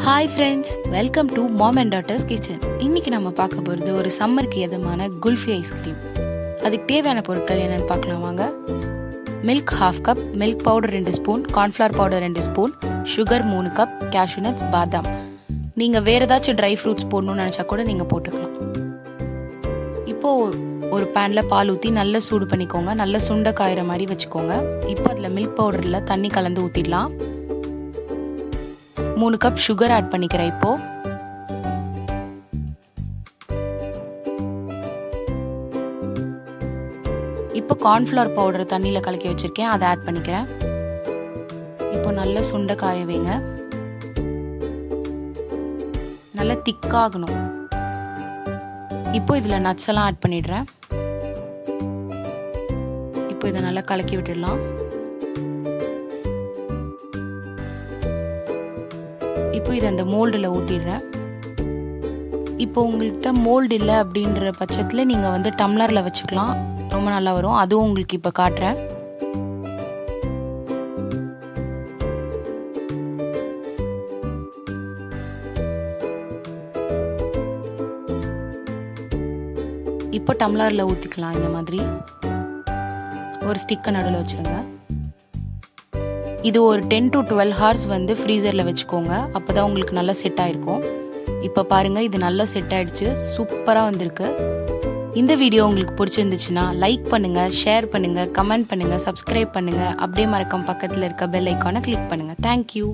Hi friends, welcome to mom and daughter's kitchen. இன்றைக்கி நம்ம பார்க்க போகிறது ஒரு சம்மருக்கு எதமான குல்ஃபி ஐஸ்கிரீம். அதுக்கு தேவையான பொருட்கள் என்னென்னு பார்க்கலாம் வாங்க. Milk 1/2 cup, milk powder 2 spoon, cornflour powder 2 spoon, sugar 3 cup, cashew nuts, பாதாம். நீங்கள் வேறு ஏதாச்சும் ட்ரை ஃப்ரூட்ஸ் போடணும்னு நினச்சா கூட நீங்கள் போட்டுக்கலாம். இப்போது ஒரு பேனில் பால் ஊற்றி நல்லா சூடு பண்ணிக்கோங்க. நல்லா சுண்டை காயிற மாதிரி வச்சுக்கோங்க. இப்போ அதில் மில்க் பவுடரில் தண்ணி கலந்து ஊற்றிடலாம். 3 கப் சுகர் ஆட் பண்ணிக்கிறேன். இப்போ கார்ன்ஃப்ளவர் பவுடர் தண்ணியில் கலக்கி வச்சுருக்கேன், அதை ஆட் பண்ணிக்கிறேன். இப்போ நல்லா சுண்டை காய வைங்க. நல்லா திக்காகணும். இப்போ இதில் நட்ஸ் எல்லாம் ஆட் பண்ணிடுறேன். இப்போ இதை நல்லா கலக்கி விட்டுடலாம். இப்போ இதை அந்த மோல்டில் ஊற்றிடுறேன். இப்போ உங்கள்கிட்ட மோல்டு இல்லை அப்படின்ற பட்சத்தில் நீங்கள் டம்ளரில் வச்சுக்கலாம், ரொம்ப நல்லா வரும். அதுவும் உங்களுக்கு இப்போ காட்டுறேன். இப்போ டம்ளரில் ஊற்றிக்கலாம். இந்த மாதிரி ஒரு ஸ்டிக்கை நடுவில் வச்சுருங்க. இது ஒரு 10 to 12 hours ஃப்ரீசரில் வச்சுக்கோங்க. அப்போ தான் உங்களுக்கு நல்லா செட் ஆகிருக்கும். இப்போ பாருங்கள், இது நல்லா செட் ஆகிடுச்சு. சூப்பராக வந்திருக்கு. இந்த வீடியோ உங்களுக்கு பிடிச்சிருந்துச்சுன்னா லைக் பண்ணுங்கள், ஷேர் பண்ணுங்கள், கமெண்ட் பண்ணுங்கள், சப்ஸ்கிரைப் பண்ணுங்கள். அப்படியே மறக்காம பக்கத்தில் இருக்க பெல் ஐக்கானை கிளிக் பண்ணுங்கள். தேங்க்யூ.